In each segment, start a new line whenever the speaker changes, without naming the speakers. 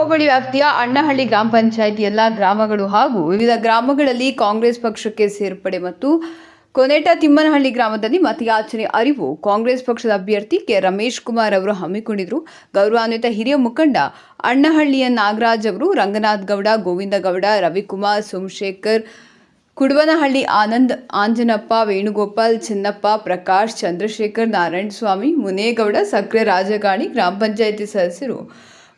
ಹೋಬಳಿ ವ್ಯಾಪ್ತಿಯ ಅಣ್ಣಹಳ್ಳಿ ಗ್ರಾಮ ಪಂಚಾಯಿತಿ ಎಲ್ಲ ಗ್ರಾಮಗಳು ಹಾಗೂ ವಿವಿಧ ಗ್ರಾಮಗಳಲ್ಲಿ ಕಾಂಗ್ರೆಸ್ ಪಕ್ಷಕ್ಕೆ ಸೇರ್ಪಡೆ ಮತ್ತು ಕೊನೆಟ ತಿಮ್ಮನಹಳ್ಳಿ ಗ್ರಾಮದಲ್ಲಿ ಮತಯಾಚನೆ ಅರಿವು ಕಾಂಗ್ರೆಸ್ ಪಕ್ಷದ ಅಭ್ಯರ್ಥಿ ಕೆ ರಮೇಶ್ ಕುಮಾರ್ ಅವರು ಹಮ್ಮಿಕೊಂಡಿದ್ದರು. ಗೌರವಾನ್ವಿತ ಹಿರಿಯ ಮುಖಂಡ ಅಣ್ಣಹಳ್ಳಿಯ ನಾಗರಾಜ್ ಅವರು, ರಂಗನಾಥ್ ಗೌಡ, ಗೋವಿಂದ ಗೌಡ, ರವಿಕುಮಾರ್, ಸೋಮಶೇಖರ್, ಕುಡವನಹಳ್ಳಿ ಆನಂದ್, ಆಂಜನಪ್ಪ, ವೇಣುಗೋಪಾಲ್, ಚಿನ್ನಪ್ಪ, ಪ್ರಕಾಶ್, ಚಂದ್ರಶೇಖರ್, ನಾರಾಯಣಸ್ವಾಮಿ, ಮುನೇಗೌಡ, ಸಕ್ರೆ ರಾಜಗಾಣಿ, ಗ್ರಾಮ ಪಂಚಾಯಿತಿ ಸದಸ್ಯರು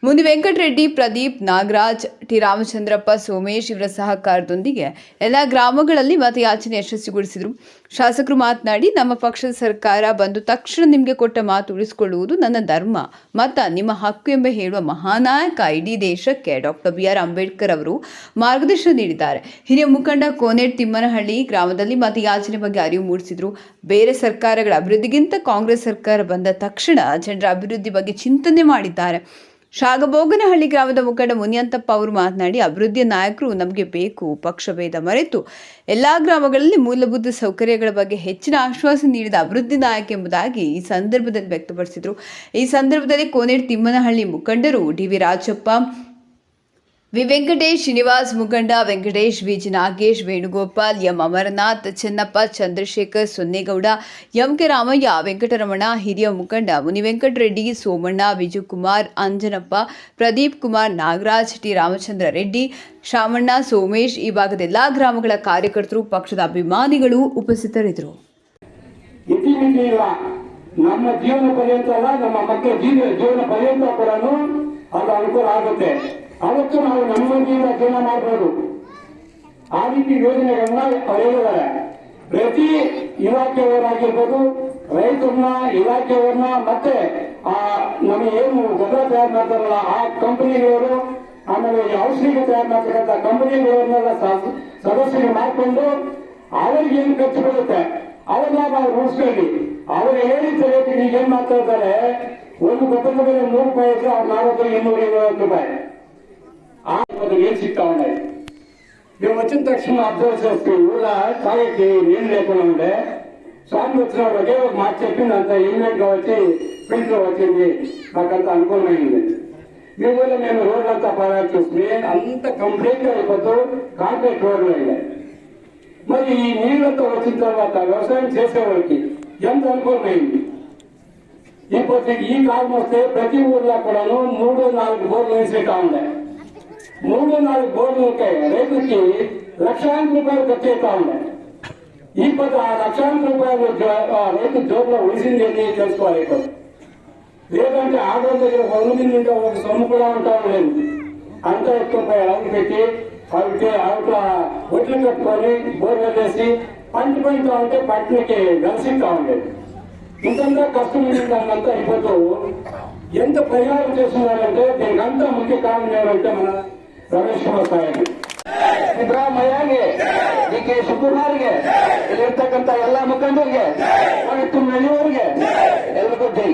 ಮುನಿ ವೆಂಕಟರೆಡ್ಡಿ, ಪ್ರದೀಪ್, ನಾಗರಾಜ್, ಟಿ ರಾಮಚಂದ್ರಪ್ಪ, ಸೋಮೇಶ್ ಇವರ ಸಹಕಾರದೊಂದಿಗೆ ಎಲ್ಲ ಗ್ರಾಮಗಳಲ್ಲಿ ಮತಯಾಚನೆ ಯಶಸ್ವಿಗೊಳಿಸಿದರು. ಶಾಸಕರು ಮಾತನಾಡಿ, ನಮ್ಮ ಪಕ್ಷದ ಸರ್ಕಾರ ಬಂದು ತಕ್ಷಣ ನಿಮಗೆ ಕೊಟ್ಟ ಮಾತು ಉಳಿಸಿಕೊಳ್ಳುವುದು ನನ್ನ ಧರ್ಮ, ಮತ ನಿಮ್ಮ ಹಕ್ಕು ಎಂಬ ಹೇಳುವ ಮಹಾನಾಯಕ ಇಡೀ ದೇಶಕ್ಕೆ ಡಾಕ್ಟರ್ BR ಅಂಬೇಡ್ಕರ್ ಅವರು ಮಾರ್ಗದರ್ಶನ ನೀಡಿದ್ದಾರೆ. ಹಿರಿಯ ಮುಖಂಡ ಕೋನೇಟ್ ತಿಮ್ಮನಹಳ್ಳಿ ಗ್ರಾಮದಲ್ಲಿ ಮತಯಾಚನೆ ಬಗ್ಗೆ ಅರಿವು ಮೂಡಿಸಿದರು. ಬೇರೆ ಸರ್ಕಾರಗಳ ಅಭಿವೃದ್ಧಿಗಿಂತ ಕಾಂಗ್ರೆಸ್ ಸರ್ಕಾರ ಬಂದ ತಕ್ಷಣ ಜನರ ಅಭಿವೃದ್ಧಿ ಬಗ್ಗೆ ಚಿಂತನೆ ಮಾಡಿದ್ದಾರೆ. ಶಾಗಬೋಗನಹಳ್ಳಿ ಗ್ರಾಮದ ಮುಖಂಡ ಮುನಿಯಂತಪ್ಪ ಅವರು ಮಾತನಾಡಿ, ಅಭಿವೃದ್ಧಿಯ ನಾಯಕರು ನಮಗೆ ಬೇಕು, ಪಕ್ಷಭೇದ ಮರೆತು ಎಲ್ಲಾ ಗ್ರಾಮಗಳಲ್ಲಿ ಮೂಲಭೂತ ಸೌಕರ್ಯಗಳ ಬಗ್ಗೆ ಹೆಚ್ಚಿನ ಆಶ್ವಾಸನೆ ನೀಡಿದ ಅಭಿವೃದ್ಧಿ ನಾಯಕ ಎಂಬುದಾಗಿ ಈ ಸಂದರ್ಭದಲ್ಲಿ ವ್ಯಕ್ತಪಡಿಸಿದರು. ಈ ಸಂದರ್ಭದಲ್ಲಿ ಕೋನೇಟ್ ತಿಮ್ಮನಹಳ್ಳಿ ಮುಖಂಡರು DV ರಾಜಪ್ಪ, ವಿ ವೆಂಕಟೇಶ್, ಶ್ರೀನಿವಾಸ್ ಮುಖಂಡ Venkatesh, VG Nagesh, Venugopal, M Amarnath, Chennappa, Chandrashekar, Sonnegowda, MK Ramaiah, Venkataramana, ಹಿರಿಯ ಮುಖಂಡ ಮುನಿ ವೆಂಕಟರೆಡ್ಡಿ, ಸೋಮಣ್ಣ, ವಿಜಯಕುಮಾರ್, ಅಂಜನಪ್ಪ, ಪ್ರದೀಪ್ ಕುಮಾರ್, ನಾಗರಾಜ್, ಟಿ ರಾಮಚಂದ್ರ ರೆಡ್ಡಿ, ಶಾಮಣ್ಣ, ಸೋಮೇಶ್, ಈ ಭಾಗದ ಎಲ್ಲಾ ಗ್ರಾಮಗಳ ಕಾರ್ಯಕರ್ತರು, ಪಕ್ಷದ ಅಭಿಮಾನಿಗಳು ಉಪಸ್ಥಿತರಿದ್ದರು.
ನಮ್ಮ ಜೀವನ ಪರ್ಯಂತ ಅಲ್ಲ, ನಮ್ಮ ಮಕ್ಕಳ ಜೀವನ ಪರ್ಯಂತ ಕೂಡ ಅದು ಅನುಕೂಲ ಆಗುತ್ತೆ. ಅವತ್ತು ನಾವು ನೆಮ್ಮದಿಯಿಂದ ಜೀವನ ಮಾಡಬಹುದು. ಆ ರೀತಿ ಯೋಜನೆಗಳನ್ನ ಹೇಳಿದ್ದಾರೆ. ಪ್ರತಿ ಇಲಾಖೆಯವರಾಗಿರ್ಬೋದು, ರೈತರನ್ನ, ಇಲಾಖೆಯವ್ರನ್ನ, ಮತ್ತೆ ನಮಗೆ ಏನು ಗೊಬ್ಬರ ತಯಾರು ಮಾಡ್ತಾರಲ್ಲ ಆ ಕಂಪನಿಗಳವರು, ಆಮೇಲೆ ಔಷಧಿಗೆ ತಯಾರು ಮಾಡ್ತಕ್ಕಂಥ ಕಂಪನಿಗಳವನ್ನೆಲ್ಲ ಸದಸ್ಯರು ಮಾಡಿಕೊಂಡು ಅವರಿಗೆ ಏನು ಖರ್ಚು ಬರುತ್ತೆ ಅವೆಲ್ಲ ನಾವು ಉಳಿಸ್ಕೊಳ್ಳಿ. ಅವರು ಹೇಳಿದ ರೇಟಿಗೆ ಈಗ ಏನ್ ಮಾಡ್ತಾ ಇದ್ದಾರೆ, ಒಂದು ಗೊಬ್ಬರದ ಮೇಲೆ 100 ರೂಪಾಯಿ ಇದ್ರೆ ಅವ್ರು 400-250 ರೂಪಾಯಿ ఏం సిక్తా ఉన్నాయి. మేము వచ్చిన తక్షణ అబ్జర్వ్ చేస్తూ ఊళ్ళ తాగేకి నీళ్ళు లేకుండా ఉండే స్వామి వచ్చిన ఒకే ఒక మాట చెప్పింది, అంత ఇమీడియట్ గా వచ్చి ఫిల్టర్ వచ్చింది, మాకంత అనుకూలమైంది. మీ ఊళ్ళో మేము రోడ్లంతా బాగా చూసుకుని అంత కంప్లీట్ గా అయిపోతూ కాంక్రీట్ రోడ్లు అయ్యాయి. మరి ఈ నీళ్ళంతా వచ్చిన తర్వాత వ్యవసాయం చేసేవాళ్ళకి ఎంత అనుకూలమైంది. ఇప్పుడు ఈ కాలం వస్తే ప్రతి ఊర్లో కూడాను 3-4 బోర్లు వేసేటా ఉన్నాయి. 3-4 బోర్డులకి రైతులకి లక్షాంతర రూపాయలు ఖర్చు అవుతా ఉన్నాయి. ఇప్పుడు ఆ లక్షాంతర రూపాయలు రైతు జోబులో ఉడిసింది అని తెలుసుకోవాలి. ఇప్పుడు లేదంటే ఆడవాళ్ళ దగ్గర 100 మంది ఉంటే ఒక సొమ్ము కూడా ఉంటాం లేదు. అంతా ఎక్కువ ఆవులు పెట్టి ఆవుల ఒట్లు కట్టుకొని బోర్ వెళ్ళేసి పంచుతా ఉంటే పట్టినకి వెలసిస్తా ఉండేది. ఇంతంతా కష్టం దానికంతా అయిపోతూ ఎంత పరిహారం చేస్తున్నారంటే దీనికంతా ముఖ్య కారణం ఏమంటే మన ರಮೇಶ್ ಕುಮಾರ್ ಸಾಹೇಬ್, ಸಿದ್ದರಾಮಯ್ಯಗೆ, DK ಶಿವಕುಮಾರ್ಗೆ, ಇಲ್ಲಿರ್ತಕ್ಕಂಥ ಎಲ್ಲ ಮುಖಂಡರಿಗೆ, ತುಮ್ಮನಹಳ್ಳಿಯವರಿಗೆ ಎಲ್ಲರಿಗೂ ಜೈ.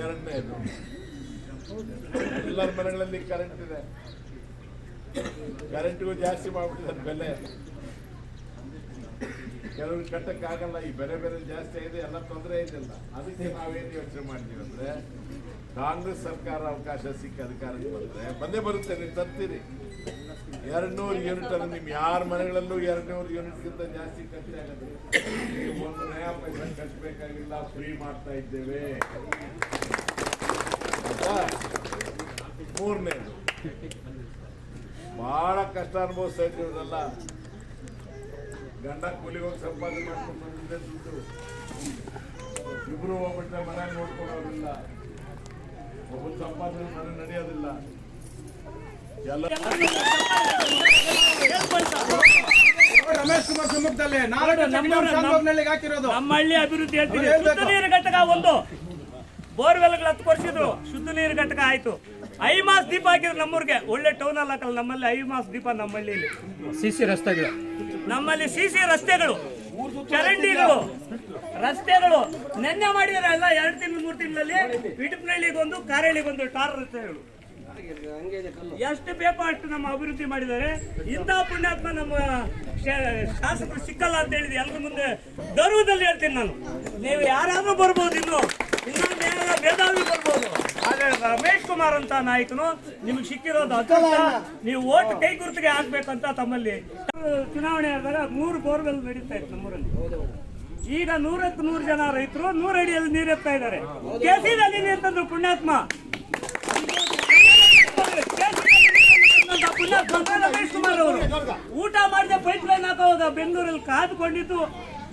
ಎರಡನೇದು, ಎಲ್ಲರ ಮನೆಗಳಲ್ಲಿ ಕರೆಂಟ್ ಇದೆ, ಕರೆಂಟ್ಗೂ ಜಾಸ್ತಿ ಮಾಡ್ಬಿಟ್ಟಿದ್ದಾರೆ ಬೆಲೆ. ಕೆಲವರು ಕಟ್ಟಕ್ಕಾಗಲ್ಲ, ಈ ಬೆಲೆ ಜಾಸ್ತಿ ಆಗಿದೆ, ಎಲ್ಲ ತೊಂದರೆ ಇದೆಲ್ಲ. ಅದಕ್ಕೆ ನಾವೇನು ಯೋಚನೆ ಮಾಡ್ತೀವಿ ಅಂದ್ರೆ, ಕಾಂಗ್ರೆಸ್ ಸರ್ಕಾರ ಅವಕಾಶ ಸಿಕ್ಕ ಅಧಿಕಾರಕ್ಕೆ ಬಂದ್ರೆ ಬಂದೇ ಬರುತ್ತೆ, ನೀವು ತರ್ತೀರಿ. 200 ಯೂನಿಟ್ ಅನ್ನು ನಿಮ್ ಯಾರ ಮನೆಗಳಲ್ಲೂ 200 ಯೂನಿಟ್ಗಿಂತ ಜಾಸ್ತಿ ಖರ್ಚು ಆಗುತ್ತೆ. ನೀವು 1 ನಯಾ ಪೈಸಾ ಕಟ್ಟಬೇಕಾಗಿಲ್ಲ, ಫ್ರೀ ಮಾಡ್ತಾ ಇದ್ದೇವೆ. ಮೂರನೇದು, ಬಹಳ ಕಷ್ಟ ಅನುಭವಿಸ್ತಾ ಇದ್ದೀವಲ್ಲ, ಗಂಡ ಕೂಲಿಗೆ ಹೋಗಿ ಸಂಪಾದನೆ ಮಾಡ್ಕೊಂಡು ಬಂದಿದ್ದೆ ದುಡ್ಡು, ಇಬ್ರು ಹೋಗ್ಬಿಟ್ರೆ ಮನೆ ನೋಡ್ಕೊಳ್ಳೋದಿಲ್ಲ, ಒಬ್ಬರು ಸಂಪಾದನೆ ಮನೆ ನಡೆಯೋದಿಲ್ಲ.
ರಮೇಶ್ ಕುಮಾರ್ ಶಿವಮೊಗ್ಗದಲ್ಲಿ
ನಮ್ಮ ಹಳ್ಳಿ ಅಭಿವೃದ್ಧಿ ಹೇಳ್ತೀವಿ. ಶುದ್ಧ ನೀರು ಘಟಕ 1 ಬೋರ್ವೆಲ್ಗಳು 10 ಕೊಡಿಸಿದ್ರು, ಶುದ್ಧ ನೀರು ಘಟಕ ಆಯ್ತು. ಐಮಾಸ್ ದೀಪ ಹಾಕಿದ್ರು ನಮ್ಮೂರಿಗೆ. ಒಳ್ಳೆ ಟೌನ್ ಅಲ್ಲಿ ಹಾಕಲ್ಲ, ನಮ್ಮಲ್ಲಿ ಐಮಾಸ್ ದೀಪ. ನಮ್ಮಲ್ಲಿ
ಸಿಸಿ ರಸ್ತೆಗಳು,
ನಮ್ಮಲ್ಲಿ ಸಿಸಿ ರಸ್ತೆಗಳು, ಚರಂಡಿಗಳು, ರಸ್ತೆಗಳು ನೆನ್ನೆ ಮಾಡಿದಾರೆ ಎಲ್ಲ. 2 ತಿಂಗಳು 3 ತಿಂಗಳಲ್ಲಿ ಇಟಪ್ನಳ್ಳಿಗೊಂದು, ಕಾರಳ್ಳಿಗೊಂದು ಟಾರ್ ರಸ್ತೆಗಳು. ಎಷ್ಟು ಬೇಕೋ ಅಷ್ಟು ನಮ್ಮ ಅಭಿವೃದ್ಧಿ ಮಾಡಿದ್ದಾರೆ. ಇಂತಹ ಪುಣ್ಯಾತ್ಮ ನಮ್ಮ ಶಾಸಕರು ಸಿಕ್ಕಲ್ಲ ಅಂತ ಹೇಳಿದೆ. ಎಲ್ಲರ ಮುಂದೆ ಗರ್ವದಲ್ಲಿ ಹೇಳ್ತೀನಿ ನಾನು. ನೀವು ಯಾರಾದ್ರೂ ಬರ್ಬೋದು, ಇನ್ನೊಂದು ಬೇದಾವಿ ಬರ್ಬೋದು, ಆದ್ರೆ ರಮೇಶ್ ಕುಮಾರ್ ಅಂತ ನಾಯಕನು ನಿಮ್ಗೆ ಸಿಕ್ಕಿರೋದು ಅದೃಷ್ಟ. ನೀವು ಓಟ್ ಕೈ ಗುರುತಿಗೆ ಹಾಕ್ಬೇಕಂತ ತಮ್ಮಲ್ಲಿ ಚುನಾವಣೆ ಆದಾಗ 3 ಬೋರ್ವೆಲ್ ನಡೀತಾ ಇತ್ತು ನಮ್ಮೂರಲ್ಲಿ. ಈಗ 100ಕ್ಕೆ 100 ಜನ ರೈತರು 100 ಅಡಿಯಲ್ಲಿ ನೀರು ಎತ್ತಾ ಇದ್ದಾರೆ. ಕೆಸಿದಲ್ಲಿ ನೀರು ಪುಣ್ಯಾತ್ಮ ರಮೇಶ್ ಕುಮಾರ್ ಅವರು ಊಟ ಮಾಡಿದ ಪೈಪ್ ಲೈನ್ ಹಾಕೋವಾಗ ಬೆಂಗಳೂರಲ್ಲಿ ಕಾದುಕೊಂಡಿದ್ದು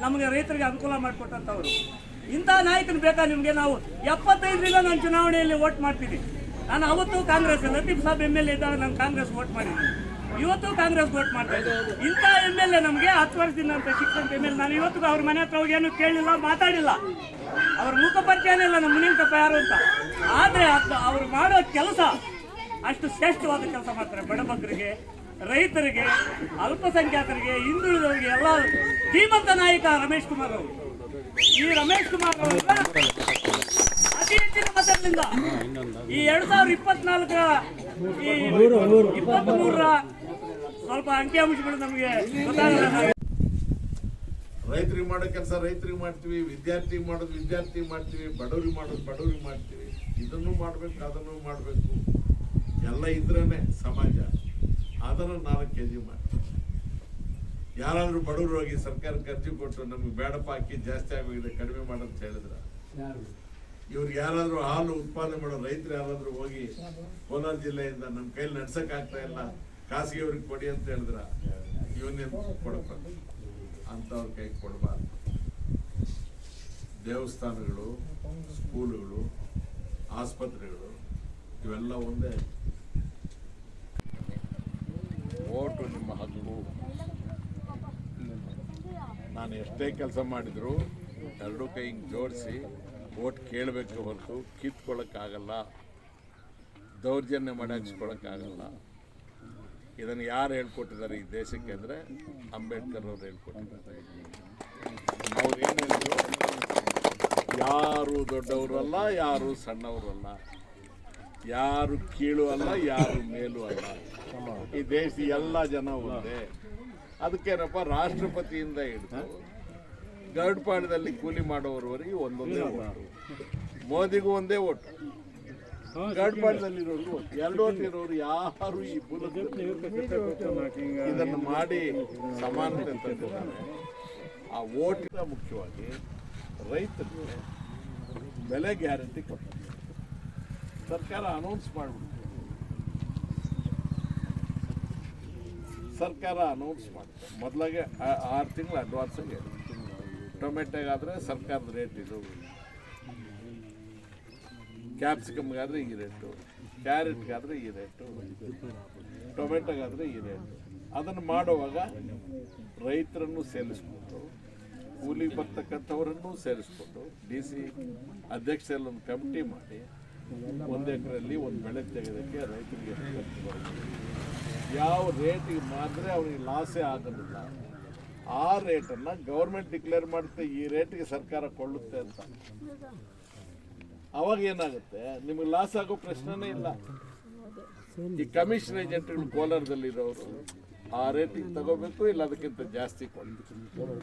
ನಮಗೆ ರೈತರಿಗೆ ಅನುಕೂಲ ಮಾಡಿಕೊಟ್ಟಂತವ್ರು. ಇಂಥ ನಾಯಕರು ಬೇಕಾ ನಿಮ್ಗೆ? ನಾವು 75ರಿಂದ ನಾನು ಚುನಾವಣೆಯಲ್ಲಿ ವೋಟ್ ಮಾಡ್ತೀನಿ. ನಾನು ಅವತ್ತು ಕಾಂಗ್ರೆಸ್, ಲತೀಫ್ ಸಾಬ್ MLA ಇದ್ದಾಗ ನಾನು ಕಾಂಗ್ರೆಸ್ ವೋಟ್ ಮಾಡಿದ್ದೀನಿ. ಇವತ್ತು ಕಾಂಗ್ರೆಸ್ ವೋಟ್ ಮಾಡ್ತಾ ಇದ್ದೀನಿ. ಇಂಥ MLA ನಮಗೆ 10 ವರ್ಷದಿಂದ ಅಂತ ಸಿಕ್ಕಂತ MLA. ನಾನು ಇವತ್ತಿಗೂ ಅವ್ರ ಮನೆ ಹತ್ರ ಹೋಗಿ ಏನು ಕೇಳಲಿಲ್ಲ, ಮಾತಾಡಿಲ್ಲ. ಅವ್ರ ಮುಖ ಪರಿಚಯನೇ ಇಲ್ಲ ನಮ್ಮ ಮುನಿಲ್ ತಪ್ಪ ಯಾರು ಅಂತ. ಆದ್ರೆ ಅವ್ರು ಮಾಡೋ ಕೆಲಸ ಅಷ್ಟು ಶ್ರೇಷ್ಠವಾದ ಕೆಲಸ ಮಾಡ್ತಾರೆ. ಬಡಬಗ್ಗರಿಗೆ, ರೈತರಿಗೆ, ಅಲ್ಪಸಂಖ್ಯಾತರಿಗೆ, ಹಿಂದುಳಿದವರಿಗೆ ಎಲ್ಲ ಧೀಮಂತ ನಾಯಕ ರಮೇಶ್ ಕುಮಾರ್ ಅವರು. ಈ ರಮೇಶ್ ಕುಮಾರ್ ಅವರ ಅತಿ ಹೆಚ್ಚಿನ ಮತಗಳಿಂದ ಈ 2024 23ರ ಸ್ವಲ್ಪ ಅಂಕಿಅಂಶಗಳು ನಮಗೆ ಗೊತ್ತಾಗಲ್ಲ.
ರೈತರಿಗೆ ಮಾಡೋ ಕೆಲಸ ರೈತರಿಗೆ ಮಾಡ್ತೀವಿ, ವಿದ್ಯಾರ್ಥಿ ಮಾಡೋದು ವಿದ್ಯಾರ್ಥಿ ಮಾಡ್ತೀವಿ, ಬಡವ್ರಿಗೆ ಮಾಡೋದು ಬಡವ್ರಿಗೆ ಮಾಡ್ತೀವಿ. ಇದನ್ನು ಮಾಡ್ಬೇಕು, ಅದನ್ನು ಮಾಡಬೇಕು. ಎಲ್ಲ ಇದ್ರೇನೆ ಸಮಾಜ. ಅದನ್ನು 4 kg ಮಾಡ್ತೀವಿ. ಯಾರಾದ್ರೂ ಬಡವರು ಹೋಗಿ ಸರ್ಕಾರಕ್ಕೆ ಅರ್ಜಿ ಕೊಟ್ಟು ನಮ್ಗೆ ಬೇಡಪ್ಪ ಅಕ್ಕಿ ಜಾಸ್ತಿ ಆಗೋಗಿದೆ ಕಡಿಮೆ ಮಾಡೋದು ಹೇಳಿದ್ರ? ಇವ್ರಿಗೆ ಯಾರಾದ್ರೂ ಹಾಲು ಉತ್ಪಾದನೆ ಮಾಡೋ ರೈತರು ಯಾರಾದ್ರೂ ಹೋಗಿ ಕೋಲಾರ ಜಿಲ್ಲೆಯಿಂದ ನಮ್ಮ ಕೈಲಿ ನಡ್ಸಕ್ ಆಗ್ತಾ ಇಲ್ಲ, ಖಾಸಗಿಯವ್ರಿಗೆ ಕೊಡಿ ಅಂತ ಹೇಳಿದ್ರ? ಇವನ್ನೇ ಕೊಡಬೇಕು ಅಂತವ್ರ ಕೈ ಕೊಡಬಾರ್ದು. ದೇವಸ್ಥಾನಗಳು, ಸ್ಕೂಲುಗಳು, ಆಸ್ಪತ್ರೆಗಳು ಇವೆಲ್ಲ ಒಂದೇ. ಓಟು ನಿಮ್ಮ ಹಕ್ಕು. ನಾನು ಎಷ್ಟೇ ಕೆಲಸ ಮಾಡಿದ್ರು 2 ಕೈ ಹಿಂಗೆ ಜೋಡಿಸಿ ಓಟ್ ಕೇಳಬೇಕು ಹೊರತು ಕಿತ್ಕೊಳ್ಳೋಕ್ಕಾಗಲ್ಲ, ದೌರ್ಜನ್ಯ ಮಾಡಿ ಹಂಚ್ಕೊಳ್ಳೋಕ್ಕಾಗಲ್ಲ. ಇದನ್ನು ಯಾರು ಹೇಳ್ಕೊಟ್ಟಿದ್ದಾರೆ ಈ ದೇಶಕ್ಕೆ ಅಂದರೆ ಅಂಬೇಡ್ಕರ್ ಅವರು ಹೇಳ್ಕೊಟ್ಟಿದ್ದಾರೆ. ಅವ್ರು ಏನು ಹೇಳಿದ್ರು? ಯಾರು ದೊಡ್ಡವರು ಅಲ್ಲ, ಯಾರು ಸಣ್ಣವರು ಅಲ್ಲ, ಯಾರು ಕೀಳು ಅಲ್ಲ, ಯಾರು ಮೇಲೂ ಅಲ್ಲ, ಈ ದೇಶದ ಎಲ್ಲ ಜನ ಒಂದೇ. ಅದಕ್ಕೇನಪ್ಪ, ರಾಷ್ಟ್ರಪತಿಯಿಂದ ಹಿಡಿದು ಗರುಡ್ಪಾಡದಲ್ಲಿ ಕೂಲಿ ಮಾಡೋವರವರೆಗೆ ಒಂದೊಂದೇ ಓಟು. ಮೋದಿಗೂ ಒಂದೇ ಓಟು, ಗರುಡ್ಪಾಡದಲ್ಲಿರೋರು 2 ಓಟ್ ಇರೋರು ಯಾರು ಈ ಮೂಲಕ ಇದನ್ನು ಮಾಡಿ ಸಮಾನತೆ ತಂದಿದ್ದಾರೆ. ಆ ಓಟಿನ ಮುಖ್ಯವಾಗಿ ರೈತರಿಗೆ ಬೆಲೆ ಗ್ಯಾರಂಟಿ ಕೊಡ್ತಾರೆ. ಸರ್ಕಾರ ಅನೌನ್ಸ್ ಮಾಡಿಬಿಡ್ತು. ಸರ್ಕಾರ ಅನೌನ್ಸ್ ಮಾಡುತ್ತೆ ಮೊದಲಾಗೆ 6 ತಿಂಗಳು ಅಡ್ವಾನ್ಸಾಗಿ. ಟೊಮೆಟೊಗಾದರೆ ಸರ್ಕಾರದ ರೇಟ್ ಇದು, ಕ್ಯಾಪ್ಸಿಕಮ್ಗಾದರೆ ಈ ರೇಟು, ಕ್ಯಾರೆಟ್ಗಾದರೆ ಈ ರೇಟು, ಟೊಮೆಟೊಗಾದರೆ ಈ ರೇಟು. ಅದನ್ನು ಮಾಡುವಾಗ ರೈತರನ್ನು ಸೇರಿಸ್ಕೊಂಡು, ಕೂಲಿಗೆ ಬರ್ತಕ್ಕಂಥವರನ್ನು ಸೇರಿಸ್ಕೊಂಡು DC ಅಧ್ಯಕ್ಷರಲ್ಲಿ ಒಂದು ಕಮಿಟಿ ಮಾಡಿ 1 ಎಕರೆಯಲ್ಲಿ ಒಂದು ಬೆಳೆ ತೆಗೆಯೋದಕ್ಕೆ ರೈತರಿಗೆ ಎಷ್ಟು ಖರ್ಚು ಬರುತ್ತೆ, ಯಾವ ರೇಟಿಗೆ ಮಾತ್ರ ಅವನಿಗೆ ಲಾಸೇ ಆಗೋದಿಲ್ಲ, ಆ ರೇಟನ್ನು ಗೌರ್ಮೆಂಟ್ ಡಿಕ್ಲೇರ್ ಮಾಡುತ್ತೆ, ಈ ರೇಟಿಗೆ ಸರ್ಕಾರ ಕೊಳ್ಳುತ್ತೆ ಅಂತ. ಅವಾಗ ಏನಾಗುತ್ತೆ, ನಿಮಗೆ ಲಾಸ್ ಆಗೋ ಪ್ರಶ್ನೆನೇ ಇಲ್ಲ. ಈ ಕಮಿಷನ್ ಏಜೆಂಟ್ಗಳು ಕೋಲಾರದಲ್ಲಿರೋರು ಆ ರೇಟಿಗೆ ತಗೋಬೇಕು, ಇಲ್ಲ ಅದಕ್ಕಿಂತ ಜಾಸ್ತಿ ಕೊಡಬೇಕು. ಅವ್ರು